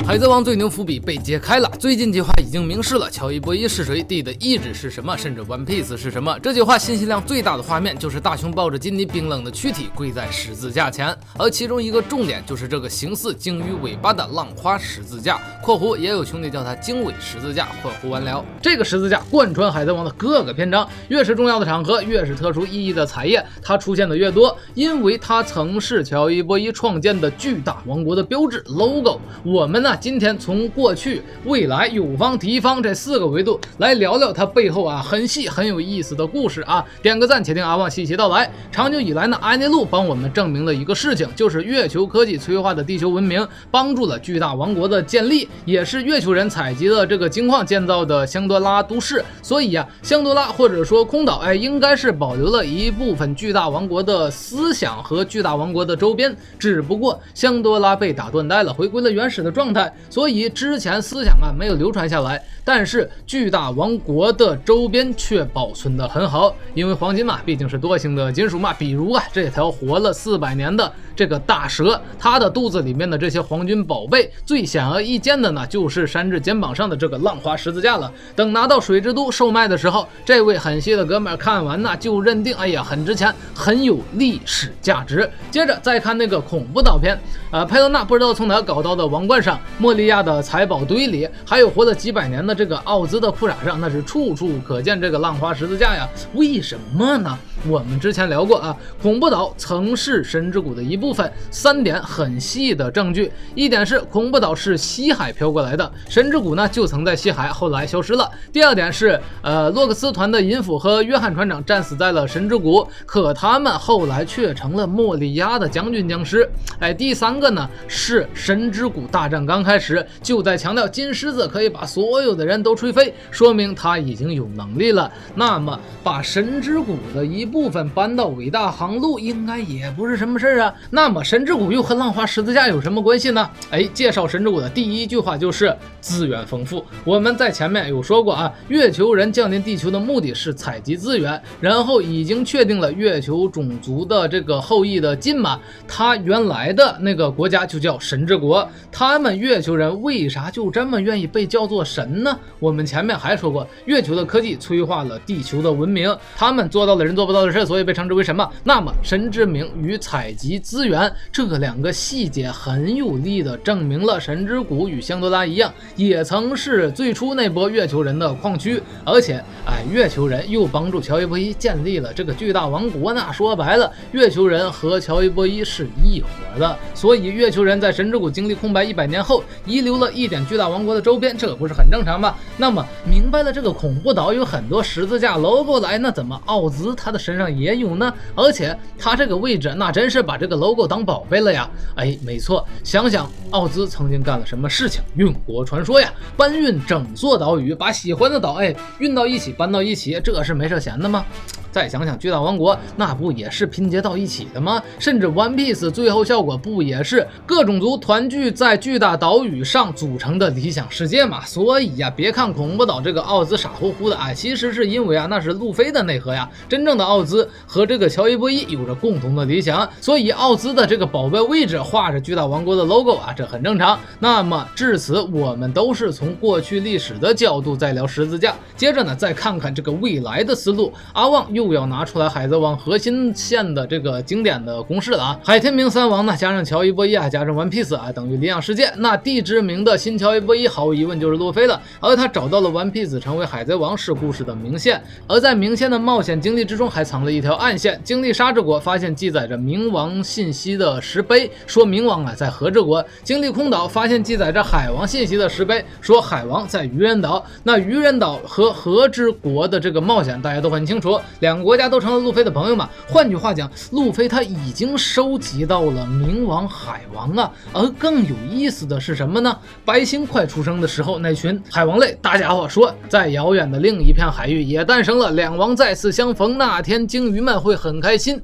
海贼王最牛伏笔被揭开了，最近计划已经明示了乔伊波伊是谁，D 的意志是什么，甚至 One Piece 是什么。这计划信息量最大的画面就是大雄抱着金妮冰冷的躯体跪在十字架前，而其中一个重点就是这个形似鲸鱼尾巴的浪花十字架（括弧也有兄弟叫它鲸尾十字架）（括弧完了）。这个十字架贯穿海贼王的各个篇章，越是重要的场合，越是特殊意义的彩页，它出现的越多，因为它曾是乔伊波伊创建的巨大王国的标志 logo。我们呢，今天从过去、未来、有方、敌方这4个维度来聊聊它背后很细很有意思的故事啊！点个赞，且听阿旺细细道来。长久以来呢，艾内路帮我们证明了一个事情，就是月球科技催化的地球文明帮助了巨大王国的建立，也是月球人采集了这个金矿建造的香多拉都市。所以香多拉或者说空岛，应该是保留了一部分巨大王国的思想和巨大王国的周边，只不过香多拉被打断带了，回归了原始的状态，所以之前思想没有流传下来，但是巨大王国的周边却保存得很好，因为黄金嘛，毕竟是多星的金属嘛。比如这条活了400年的这个大蛇，它的肚子里面的这些黄金宝贝，最显而易见的呢，就是山治肩膀上的这个浪花十字架了。等拿到水之都售卖的时候，这位很细的哥们儿看完呢，就认定很值钱，很有历史价值。接着再看那个恐怖岛篇，佩勒纳不知道从哪搞到的王冠上，莫利亚的财宝堆里，还有活了几百年的这个奥兹的裤衩上，那是处处可见这个浪花十字架呀。为什么呢？我们之前聊过恐怖岛曾是神之谷的一部分，3点很细的证据。一点是恐怖岛是西海飘过来的，神之谷呢就曾在西海，后来消失了。第二点是洛克斯团的银斧和约翰船长战死在了神之谷，可他们后来却成了莫利亚的将军将士。第三个呢是神之谷大战刚开始就在强调金狮子可以把所有的人都吹飞，说明他已经有能力了。那么把神之谷的一部分搬到伟大航路应该也不是什么事啊。那么神之谷又和浪花十字架有什么关系呢？介绍神之谷的第一句话就是资源丰富。我们在前面有说过月球人降临地球的目的是采集资源，然后已经确定了月球种族的这个后裔的金马，他原来的那个国家就叫神之国。他们月球人为啥就这么愿意被叫做神呢？我们前面还说过，月球的科技催化了地球的文明，他们做到了人做不到的事，所以被称之为神嘛。那么神之名与采集资源这2个细节很有力的证明了神之谷与香多拉一样，也曾是最初那波月球人的矿区，而且月球人又帮助乔伊波伊建立了这个巨大王国呢。说白了，月球人和乔伊波伊是一伙的，所以月球人在神之谷经历空白100年后，遗留了一点巨大王国的周边，这不是很正常吗？那么明白了这个恐怖岛有很多十字架 logo 来，那怎么奥兹他的身上也有呢？而且他这个位置那真是把这个 logo 当宝贝了呀。没错，想想奥兹曾经干了什么事情，运国传说呀，搬运整座岛屿，把喜欢的岛运到一起搬到一起，这是没涉嫌的吗？再想想巨大王国，那不也是拼接到一起的吗？甚至 One Piece 最后效果不也是各种族团聚在巨大岛屿上组成的理想世界吗？所以别看恐怖岛这个奥兹傻乎乎的其实是因为那是路飞的内核呀。真正的奥兹和这个乔伊波伊有着共同的理想，所以奥兹的这个宝贝位置画着巨大王国的 logo这很正常。那么至此我们都是从过去历史的角度在聊十字架，接着呢再看看这个未来的思路。阿旺又要拿出来海贼王核心线的这个经典的公式了海天明3王呢加上乔伊波伊加上 One Piece 等于理想世界，那地之名的新乔伊波伊毫无疑问就是路飞了，而他找到了 One Piece 成为海贼王是故事的明线，而在明线的冒险经历之中还藏了一条暗线。经历沙之国发现记载着冥王信息的石碑，说冥王在和之国；经历空岛发现记载着海王信息的石碑，说海王在愚人岛。那愚人岛和和之国的这个冒险大家都很清楚，2个国家都成了路飞的朋友嘛。换句话讲，路飞他已经收集到了冥王、海王而更有意思的是什么呢？白星快出生的时候，那群海王类大家伙说，在遥远的另一片海域也诞生了2王再次相逢，那天鲸鱼们会很开心。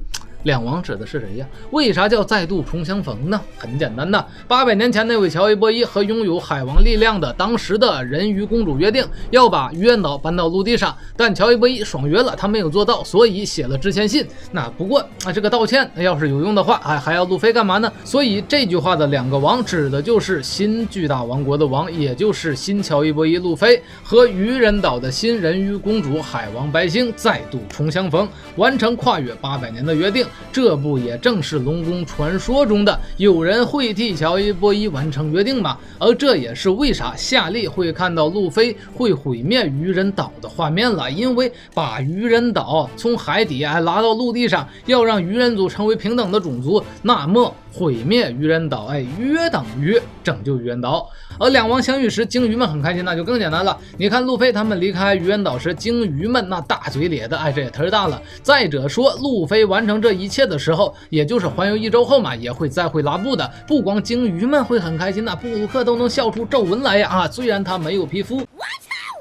两王指的是谁呀？为啥叫再度重相逢呢？很简单的，800年前那位乔伊波伊和拥有海王力量的当时的人鱼公主约定要把鱼人岛搬到陆地上，但乔伊波伊爽约了，他没有做到，所以写了致歉信。那不过这个道歉要是有用的话，还要路飞干嘛呢？所以这句话的2个王指的就是新巨大王国的王，也就是新乔伊波伊路飞和鱼人岛的新人鱼公主海王白星再度重相逢，完成跨越800年的约定。这不也正是龙宫传说中的有人会替乔伊波伊完成约定吗？而这也是为啥夏利会看到路飞会毁灭鱼人岛的画面了，因为把鱼人岛从海底拉到陆地上，要让鱼人族成为平等的种族，那么毁灭鱼人岛约等于拯救鱼人岛。而两王相遇时，鲸鱼们很开心，那就更简单了。你看路飞他们离开鱼人岛时，鲸鱼们那大嘴咧的，这也忒大了。再者说，路飞完成这一切的时候，也就是环游1周后嘛，也会再会拉布的。不光鲸鱼们会很开心，布鲁克都能笑出皱纹来呀！虽然他没有皮肤。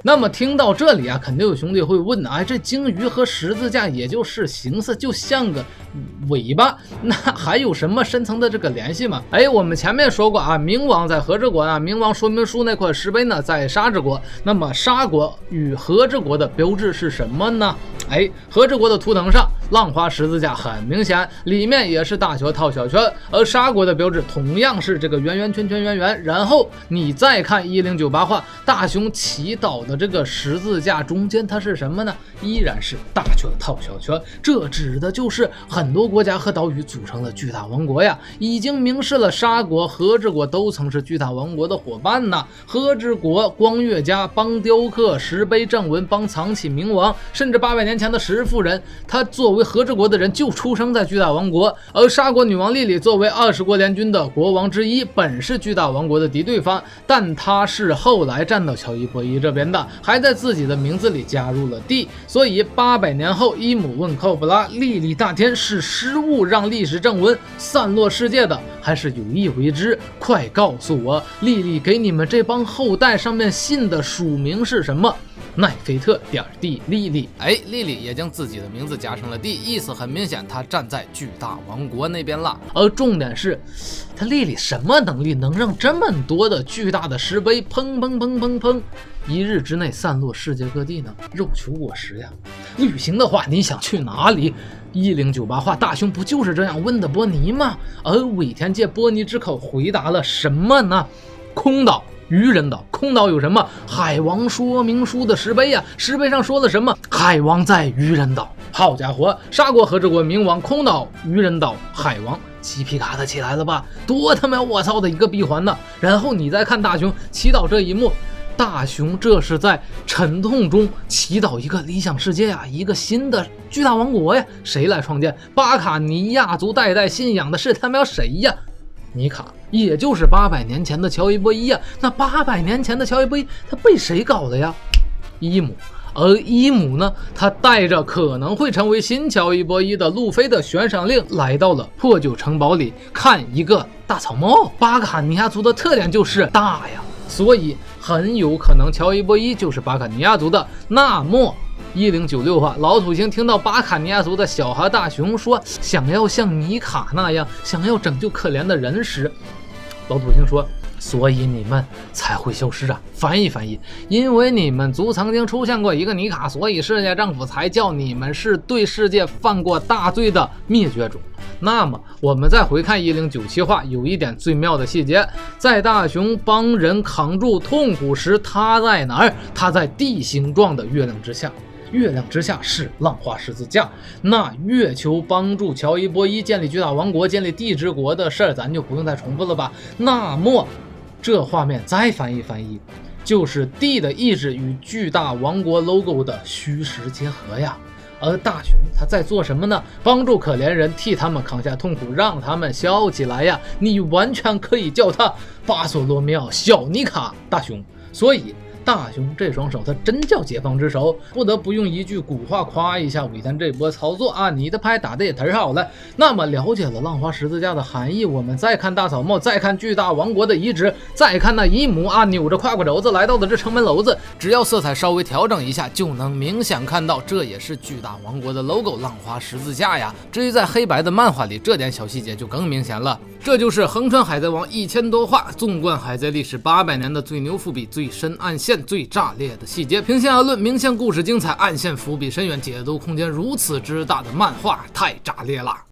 那么听到这里肯定有兄弟会问，这鲸鱼和十字架也就是形似，就像个尾巴，那还有什么深层的这个联系吗？我们前面说过冥王在和之国冥王说明书那块石碑呢在沙之国。那么沙国与和之国的标志是什么呢？和之国的图腾上浪花十字架很明显，里面也是大圈套小圈，而沙国的标志同样是这个圆圆圈圈圆圆。然后你再看1098画，大雄祈祷的这个十字架中间它是什么呢？依然是大圈套小圈，这指的就是很多国家和岛屿组成了巨大王国呀，已经明示了沙国、和之国都曾是巨大王国的伙伴呢。和之国光月家帮雕刻石碑正文，帮藏起冥王，甚至800年前的石妇人，她作为和之国的人就出生在巨大王国。而沙国女王莉莉作为20国联军的国王之一，本是巨大王国的敌对方，但她是后来站到乔伊波伊这边的，还在自己的名字里加入了地。所以800年后，伊姆问寇布拉，莉莉大天是失误让历史正文散落世界的，还是有意为之？快告诉我，莉莉给你们这帮后代上面信的署名是什么？奈菲特点地莉莉。莉莉也将自己的名字加上了地，意思很明显，她站在巨大王国那边了。而重点是，她莉莉什么能力能让这么多的巨大的石碑砰砰砰砰砰一日之内散落世界各地呢？肉求果实呀！旅行的话，你想去哪里？1098画大雄不就是这样问的波尼吗？而尾田借波尼之口回答了什么呢？空岛。鱼人岛，空岛有什么？海王说明书的石碑呀，石碑上说了什么？海王在鱼人岛。好家伙，沙国、和之国、冥王、空岛、鱼人岛、海王，鸡皮疙瘩起来了吧？多他妈我操的一个闭环呢！然后你再看大雄祈祷这一幕，大雄这是在沉痛中祈祷一个理想世界呀，一个新的巨大王国呀！谁来创建？巴卡尼亚族代代信仰的是他们要谁呀？尼卡，也就是800年前的乔伊波伊呀。那800年前的乔伊波伊，他被谁搞的呀？伊姆。而伊姆呢，他带着可能会成为新乔伊波伊的路飞的悬赏令，来到了破旧城堡里看一个大草帽。巴卡尼亚族的特点就是大呀，所以很有可能乔伊波伊就是巴卡尼亚族的。那么1096话，老土星听到巴卡尼亚族的小孩大雄说想要像尼卡那样想要拯救可怜的人时，老土星说，所以你们才会消失啊！翻译翻译，因为你们族曾经出现过一个尼卡，所以世界政府才叫你们是对世界犯过大罪的灭绝种。那么我们再回看1097话，有一点最妙的细节，在大雄帮人扛住痛苦时，他在哪儿？他在地形状的月亮之下。月亮之下是浪花十字架，那月球帮助乔伊波伊建立巨大王国、建立地之国的事儿，咱就不用再重复了吧？那么这画面再翻译翻译，就是地的意志与巨大王国 logo 的虚实结合呀。而大雄他在做什么呢？帮助可怜人，替他们扛下痛苦，让他们笑起来呀！你完全可以叫他巴索罗米奥小尼卡大雄。所以大雄这双手他真叫解放之手，不得不用一句古话夸一下尾田这波操作啊，你的牌打得也忒好了。那么了解了浪花十字架的含义，我们再看大草帽，再看巨大王国的遗址，再看那一母啊扭着胯胯肘子来到的这城门楼子，只要色彩稍微调整一下，就能明显看到这也是巨大王国的 logo 浪花十字架呀。至于在黑白的漫画里，这点小细节就更明显了。这就是横穿海贼王1000多话，纵贯海贼历史800年的最牛伏笔、最深暗线、最炸裂的细节。平心而论，明线故事精彩，暗线伏笔深远，解读空间如此之大的漫画太炸裂了。